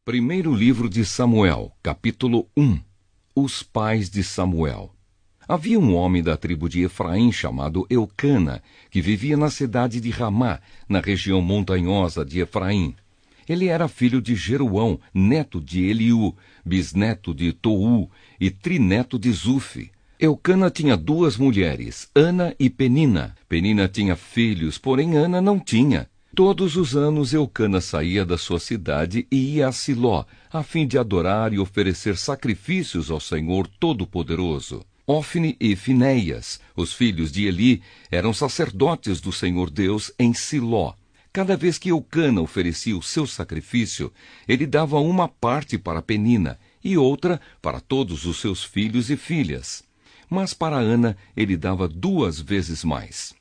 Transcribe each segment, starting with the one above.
Primeiro livro de Samuel, capítulo 1. Os pais de Samuel. Havia um homem da tribo de Efraim chamado Eucana, que vivia na cidade de Ramá, na região montanhosa de Efraim. Ele era filho de Jeroão, neto de Eliú, bisneto de Tou e trineto de Zufi. Eucana tinha duas mulheres, Ana e Penina. Penina tinha filhos, porém Ana não tinha. Todos os anos Eucana saía da sua cidade e ia a Siló, a fim de adorar e oferecer sacrifícios ao Senhor Todo-Poderoso. Ofne e Finéias, os filhos de Eli, eram sacerdotes do Senhor Deus em Siló. Cada vez que Eucana oferecia o seu sacrifício, ele dava uma parte para Penina e outra para todos os seus filhos e filhas. Mas para Ana ele dava 2 vezes mais.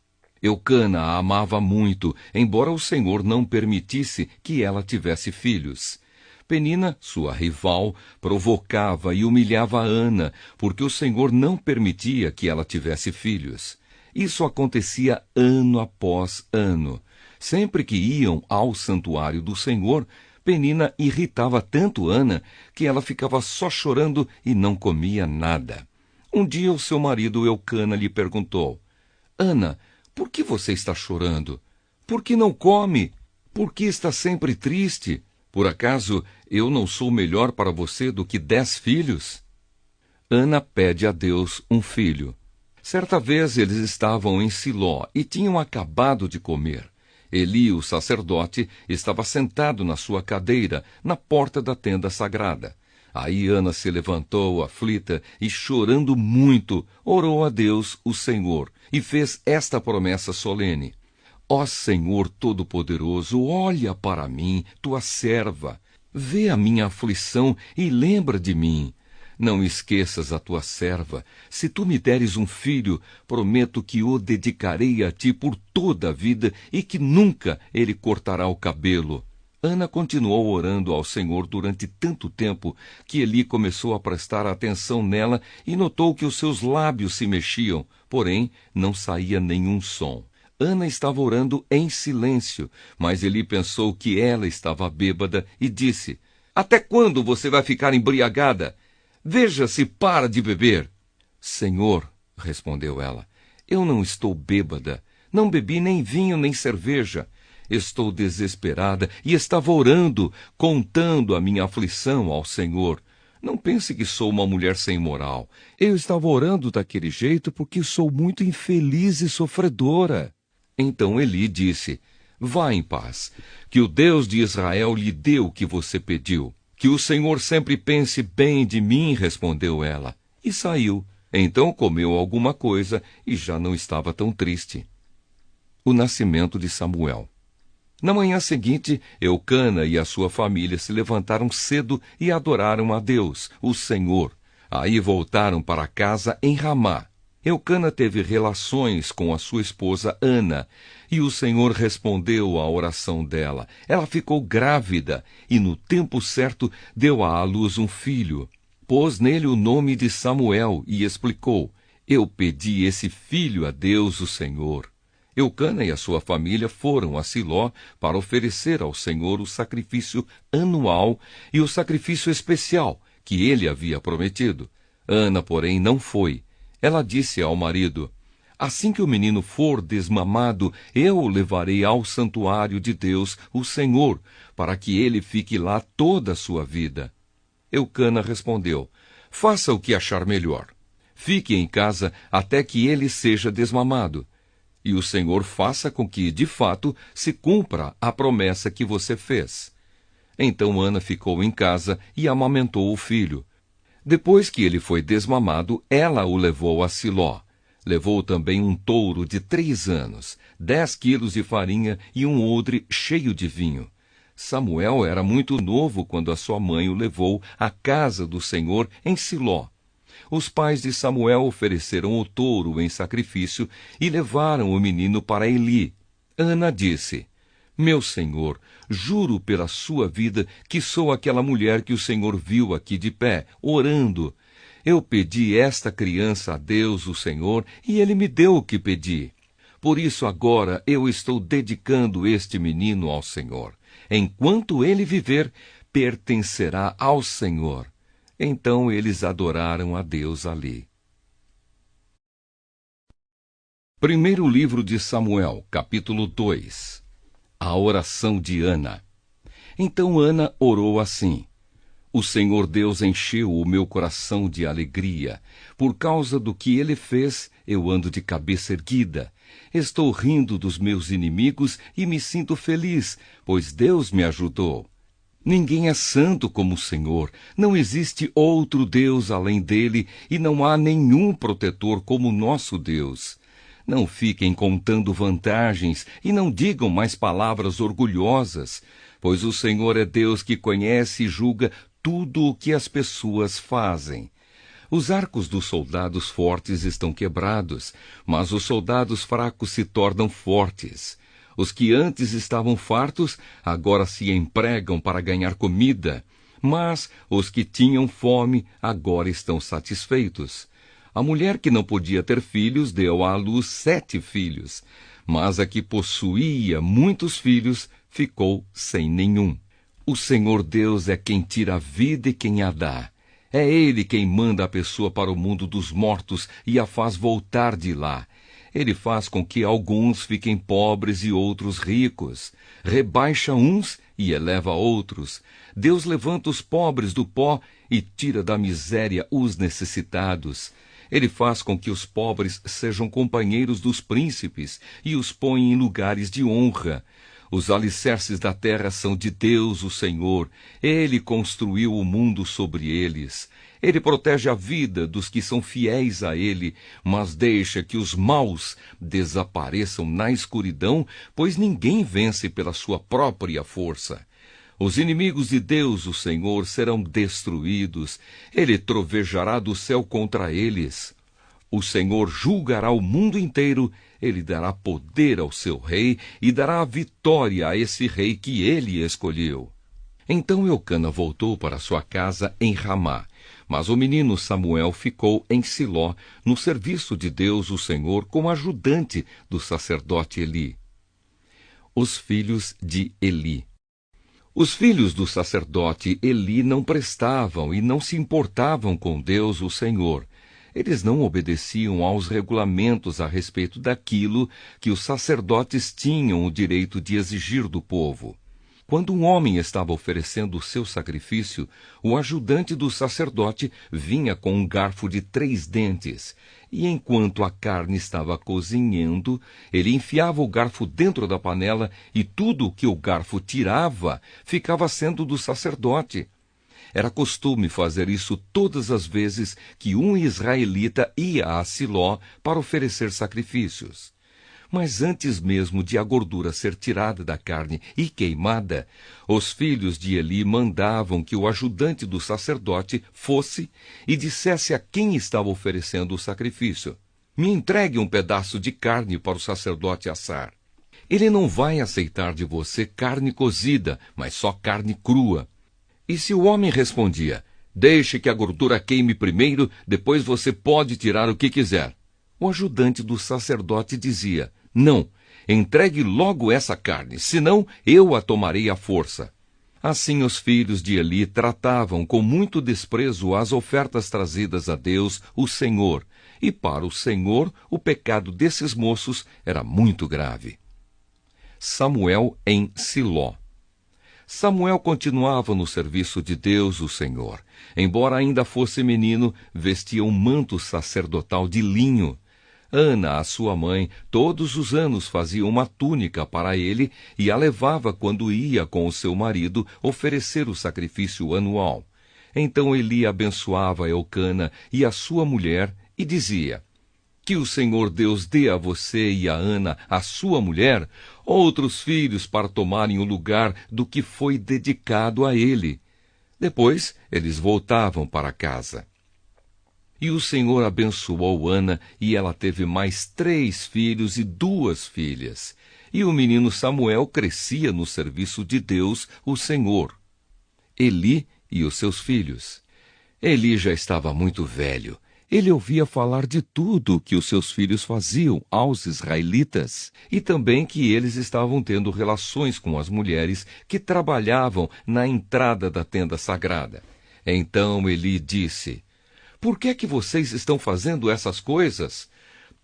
Eucana a amava muito, embora o Senhor não permitisse que ela tivesse filhos. Penina, sua rival, provocava e humilhava Ana, porque o Senhor não permitia que ela tivesse filhos. Isso acontecia ano após ano. Sempre que iam ao santuário do Senhor, Penina irritava tanto Ana que ela ficava só chorando e não comia nada. Um dia o seu marido Eucana lhe perguntou: Ana, por que você está chorando? Por que não come? Por que está sempre triste? Por acaso eu não sou melhor para você do que 10 filhos? Ana pede a Deus um filho. Certa vez eles estavam em Siló e tinham acabado de comer. Eli, o sacerdote, estava sentado na sua cadeira, na porta da tenda sagrada. Aí Ana se levantou, aflita, e chorando muito, orou a Deus, o Senhor, e fez esta promessa solene: Ó Senhor Todo-Poderoso, olha para mim, tua serva. Vê a minha aflição e lembra de mim. Não esqueças a tua serva. Se tu me deres um filho, prometo que o dedicarei a ti por toda a vida e que nunca ele cortará o cabelo. Ana continuou orando ao Senhor durante tanto tempo que Eli começou a prestar atenção nela e notou que os seus lábios se mexiam, porém não saía nenhum som. Ana estava orando em silêncio, mas Eli pensou que ela estava bêbada e disse: Até quando você vai ficar embriagada? Veja se para de beber. Senhor, respondeu ela, eu não estou bêbada, não bebi nem vinho nem cerveja. Estou desesperada e estava orando, contando a minha aflição ao Senhor. Não pense que sou uma mulher sem moral. Eu estava orando daquele jeito porque sou muito infeliz e sofredora. Então Eli disse: Vá em paz, que o Deus de Israel lhe dê o que você pediu. Que o Senhor sempre pense bem de mim, respondeu ela. E saiu. Então comeu alguma coisa e já não estava tão triste. O nascimento de Samuel. Na manhã seguinte, Eucana e a sua família se levantaram cedo e adoraram a Deus, o Senhor. Aí voltaram para casa em Ramá. Eucana teve relações com a sua esposa Ana, e o Senhor respondeu à oração dela. Ela ficou grávida e, no tempo certo, deu à luz um filho. Pôs nele o nome de Samuel e explicou: Eu pedi esse filho a Deus, o Senhor. Eucana e a sua família foram a Siló para oferecer ao Senhor o sacrifício anual e o sacrifício especial que ele havia prometido. Ana, porém, não foi. Ela disse ao marido: Assim que o menino for desmamado, eu o levarei ao santuário de Deus, o Senhor, para que ele fique lá toda a sua vida. Eucana respondeu: Faça o que achar melhor. Fique em casa até que ele seja desmamado. E o Senhor faça com que, de fato, se cumpra a promessa que você fez. Então Ana ficou em casa e amamentou o filho. Depois que ele foi desmamado, ela o levou a Siló. Levou também um touro de 3 anos, 10 quilos de farinha e um odre cheio de vinho. Samuel era muito novo quando a sua mãe o levou à casa do Senhor em Siló. Os pais de Samuel ofereceram o touro em sacrifício e levaram o menino para Eli. Ana disse: Meu senhor, juro pela sua vida que sou aquela mulher que o Senhor viu aqui de pé, orando. Eu pedi esta criança a Deus, o Senhor, e ele me deu o que pedi. Por isso agora eu estou dedicando este menino ao Senhor. Enquanto ele viver, pertencerá ao Senhor. Então eles adoraram a Deus ali. Primeiro livro de Samuel, capítulo 2. A oração de Ana. Então Ana orou assim: O Senhor Deus encheu o meu coração de alegria. Por causa do que Ele fez, eu ando de cabeça erguida. Estou rindo dos meus inimigos e me sinto feliz, pois Deus me ajudou. Ninguém é santo como o Senhor. Não existe outro Deus além dele e não há nenhum protetor como nosso Deus. Não fiquem contando vantagens e não digam mais palavras orgulhosas, pois o Senhor é Deus que conhece e julga tudo o que as pessoas fazem. Os arcos dos soldados fortes estão quebrados, mas os soldados fracos se tornam fortes. Os que antes estavam fartos, agora se empregam para ganhar comida, mas os que tinham fome, agora estão satisfeitos. A mulher que não podia ter filhos deu à luz 7 filhos, mas a que possuía muitos filhos ficou sem nenhum. O Senhor Deus é quem tira a vida e quem a dá. É Ele quem manda a pessoa para o mundo dos mortos e a faz voltar de lá. Ele faz com que alguns fiquem pobres e outros ricos. Rebaixa uns e eleva outros. Deus levanta os pobres do pó e tira da miséria os necessitados. Ele faz com que os pobres sejam companheiros dos príncipes e os põe em lugares de honra. Os alicerces da terra são de Deus, o Senhor. Ele construiu o mundo sobre eles. Ele protege a vida dos que são fiéis a Ele, mas deixa que os maus desapareçam na escuridão, pois ninguém vence pela sua própria força. Os inimigos de Deus, o Senhor, serão destruídos. Ele trovejará do céu contra eles. O Senhor julgará o mundo inteiro. Ele dará poder ao seu rei e dará a vitória a esse rei que ele escolheu. Então Eucana voltou para sua casa em Ramá, mas o menino Samuel ficou em Siló, no serviço de Deus, o Senhor, como ajudante do sacerdote Eli. Os filhos de Eli. Os filhos do sacerdote Eli não prestavam e não se importavam com Deus, o Senhor. Eles não obedeciam aos regulamentos a respeito daquilo que os sacerdotes tinham o direito de exigir do povo. Quando um homem estava oferecendo o seu sacrifício, o ajudante do sacerdote vinha com um garfo de 3 dentes, e enquanto a carne estava cozinhando, ele enfiava o garfo dentro da panela e tudo o que o garfo tirava ficava sendo do sacerdote. Era costume fazer isso todas as vezes que um israelita ia a Siló para oferecer sacrifícios. Mas antes mesmo de a gordura ser tirada da carne e queimada, os filhos de Eli mandavam que o ajudante do sacerdote fosse e dissesse a quem estava oferecendo o sacrifício: me entregue um pedaço de carne para o sacerdote assar. Ele não vai aceitar de você carne cozida, mas só carne crua. E se o homem respondia: deixe que a gordura queime primeiro, depois você pode tirar o que quiser, o ajudante do sacerdote dizia: não, entregue logo essa carne, senão eu a tomarei à força. Assim os filhos de Eli tratavam com muito desprezo as ofertas trazidas a Deus, o Senhor, e para o Senhor o pecado desses moços era muito grave. Samuel em Siló. Samuel continuava no serviço de Deus, o Senhor. Embora ainda fosse menino, vestia um manto sacerdotal de linho. Ana, a sua mãe, todos os anos fazia uma túnica para ele e a levava quando ia com o seu marido oferecer o sacrifício anual. Então Eli abençoava Eucana e a sua mulher e dizia: que o Senhor Deus dê a você e a Ana, a sua mulher, outros filhos para tomarem o lugar do que foi dedicado a ele. Depois eles voltavam para casa. E o Senhor abençoou Ana, e ela teve mais 3 filhos e 2 filhas. E o menino Samuel crescia no serviço de Deus, o Senhor. Eli e os seus filhos. Eli já estava muito velho. Ele ouvia falar de tudo que os seus filhos faziam aos israelitas e também que eles estavam tendo relações com as mulheres que trabalhavam na entrada da tenda sagrada. Então Eli disse: Por que é que vocês estão fazendo essas coisas?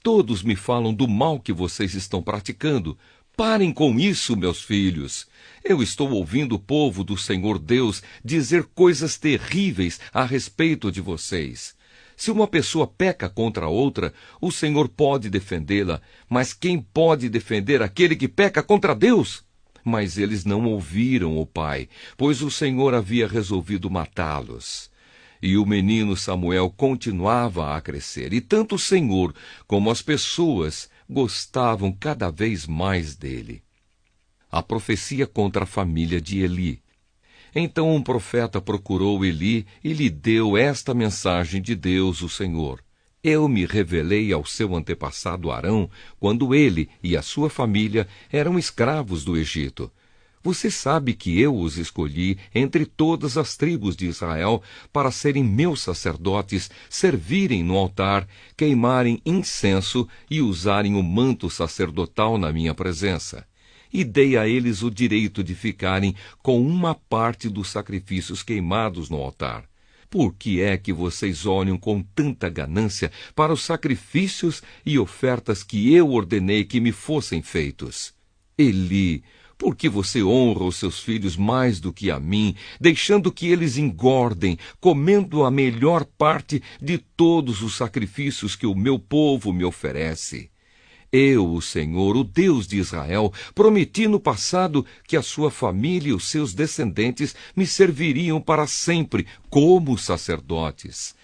Todos me falam do mal que vocês estão praticando. Parem com isso, meus filhos. Eu estou ouvindo o povo do Senhor Deus dizer coisas terríveis a respeito de vocês. Se uma pessoa peca contra outra, o Senhor pode defendê-la, mas quem pode defender aquele que peca contra Deus? Mas eles não ouviram o pai, pois o Senhor havia resolvido matá-los. E o menino Samuel continuava a crescer, e tanto o Senhor como as pessoas gostavam cada vez mais dele. A profecia contra a família de Eli. Então um profeta procurou Eli e lhe deu esta mensagem de Deus, o Senhor: Eu me revelei ao seu antepassado Arão quando ele e a sua família eram escravos do Egito. Você sabe que eu os escolhi entre todas as tribos de Israel para serem meus sacerdotes, servirem no altar, queimarem incenso e usarem o manto sacerdotal na minha presença. E dei a eles o direito de ficarem com uma parte dos sacrifícios queimados no altar. Por que é que vocês olham com tanta ganância para os sacrifícios e ofertas que eu ordenei que me fossem feitos? Eli, por que você honra os seus filhos mais do que a mim, deixando que eles engordem, comendo a melhor parte de todos os sacrifícios que o meu povo me oferece? Eu, o Senhor, o Deus de Israel, prometi no passado que a sua família e os seus descendentes me serviriam para sempre como sacerdotes.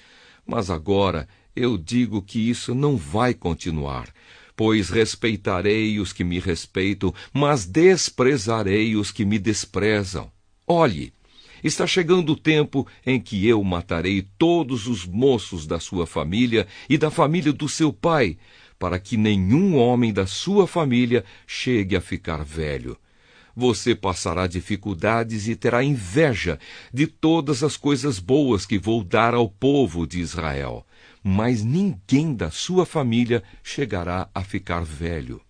Mas agora eu digo que isso não vai continuar, pois respeitarei os que me respeitam, mas desprezarei os que me desprezam. Olhe, está chegando o tempo em que eu matarei todos os moços da sua família e da família do seu pai, para que nenhum homem da sua família chegue a ficar velho. Você passará dificuldades e terá inveja de todas as coisas boas que vou dar ao povo de Israel, mas ninguém da sua família chegará a ficar velho.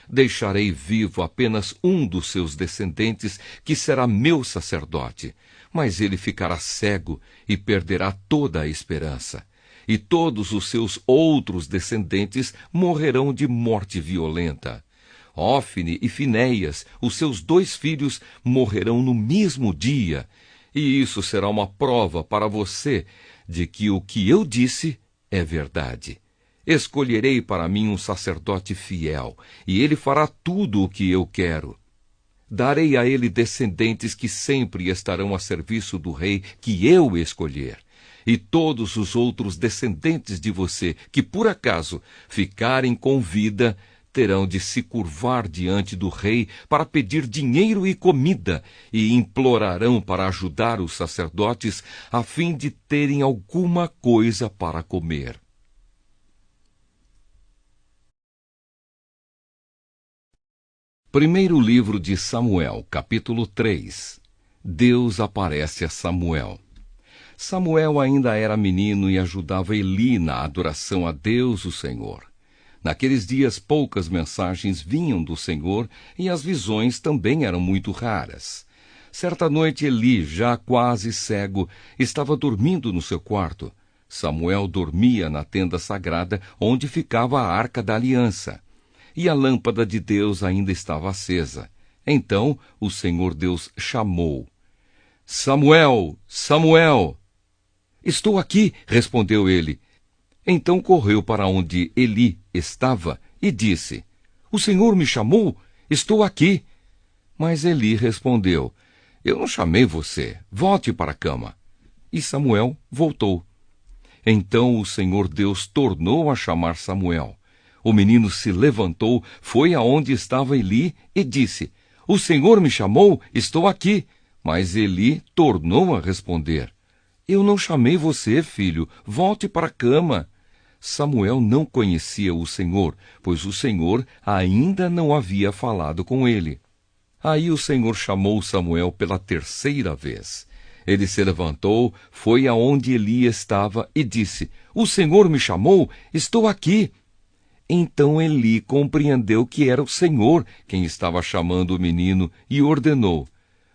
Deixarei vivo apenas um dos seus descendentes, que será meu sacerdote, mas ele ficará cego e perderá toda a esperança. E todos os seus outros descendentes morrerão de morte violenta. Ófine e Finéias, os seus 2 filhos, morrerão no mesmo dia. E isso será uma prova para você de que o que eu disse é verdade. Escolherei para mim um sacerdote fiel, e ele fará tudo o que eu quero. Darei a ele descendentes que sempre estarão a serviço do rei que eu escolher. E todos os outros descendentes de você, que por acaso ficarem com vida, terão de se curvar diante do rei para pedir dinheiro e comida, e implorarão para ajudar os sacerdotes, a fim de terem alguma coisa para comer. Primeiro livro de Samuel, capítulo 3. Deus aparece a Samuel. Samuel ainda era menino e ajudava Eli na adoração a Deus, o Senhor. Naqueles dias, poucas mensagens vinham do Senhor e as visões também eram muito raras. Certa noite, Eli, já quase cego, estava dormindo no seu quarto. Samuel dormia na tenda sagrada, onde ficava a arca da aliança. E a lâmpada de Deus ainda estava acesa. Então o Senhor Deus chamou: Samuel, Samuel! Estou aqui, respondeu ele. Então correu para onde Eli estava e disse: O Senhor me chamou? Estou aqui. Mas Eli respondeu: Eu não chamei você. Volte para a cama. E Samuel voltou. Então o Senhor Deus tornou a chamar Samuel. O menino se levantou, foi aonde estava Eli e disse: O Senhor me chamou? Estou aqui. Mas Eli tornou a responder: Eu não chamei você, filho. Volte para a cama. Samuel não conhecia o Senhor, pois o Senhor ainda não havia falado com ele. Aí o Senhor chamou Samuel pela 3ª vez. Ele se levantou, foi aonde Eli estava e disse: O Senhor me chamou, estou aqui. Então Eli compreendeu que era o Senhor quem estava chamando o menino e ordenou: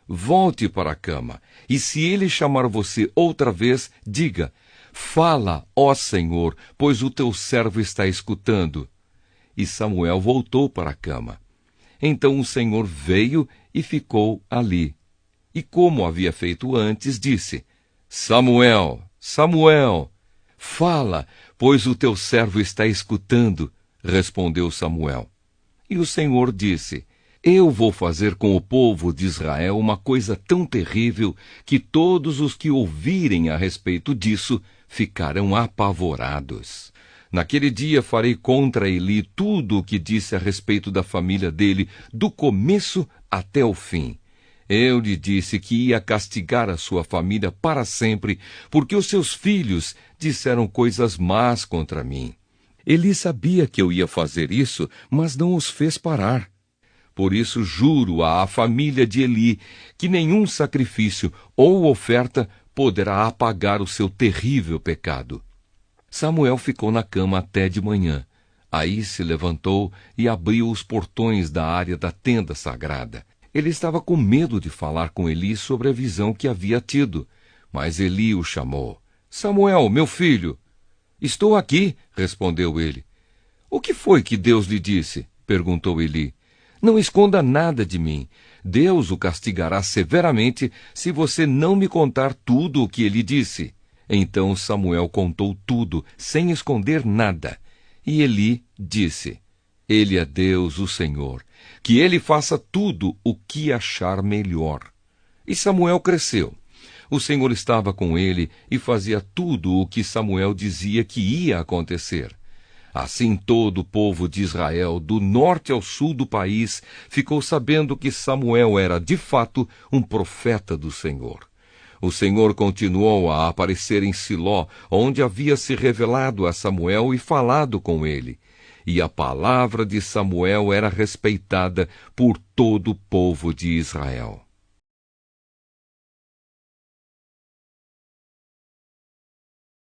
volte para a cama, e se ele chamar você outra vez, diga: fala, ó Senhor, pois o teu servo está escutando. E Samuel voltou para a cama. Então o Senhor veio e ficou ali. E como havia feito antes, disse: Samuel, Samuel, fala, pois o teu servo está escutando, respondeu Samuel. E o Senhor disse: eu vou fazer com o povo de Israel uma coisa tão terrível que todos os que ouvirem a respeito disso ficarão apavorados. Naquele dia farei contra Eli tudo o que disse a respeito da família dele, do começo até o fim. Eu lhe disse que ia castigar a sua família para sempre, porque os seus filhos disseram coisas más contra mim. Eli sabia que eu ia fazer isso, mas não os fez parar. Por isso juro à família de Eli que nenhum sacrifício ou oferta poderá apagar o seu terrível pecado. Samuel ficou na cama até de manhã. Aí se levantou e abriu os portões da área da tenda sagrada. Ele estava com medo de falar com Eli sobre a visão que havia tido. Mas Eli o chamou. Samuel, meu filho. Estou aqui, respondeu ele. O que foi que Deus lhe disse? Perguntou Eli. Não esconda nada de mim. Deus o castigará severamente se você não me contar tudo o que ele disse. Então Samuel contou tudo, sem esconder nada. E Eli disse: ele é Deus, o Senhor. Que ele faça tudo o que achar melhor. E Samuel cresceu. O Senhor estava com ele e fazia tudo o que Samuel dizia que ia acontecer. Assim todo o povo de Israel, do norte ao sul do país, ficou sabendo que Samuel era, de fato, um profeta do Senhor. O Senhor continuou a aparecer em Siló, onde havia se revelado a Samuel e falado com ele. E a palavra de Samuel era respeitada por todo o povo de Israel.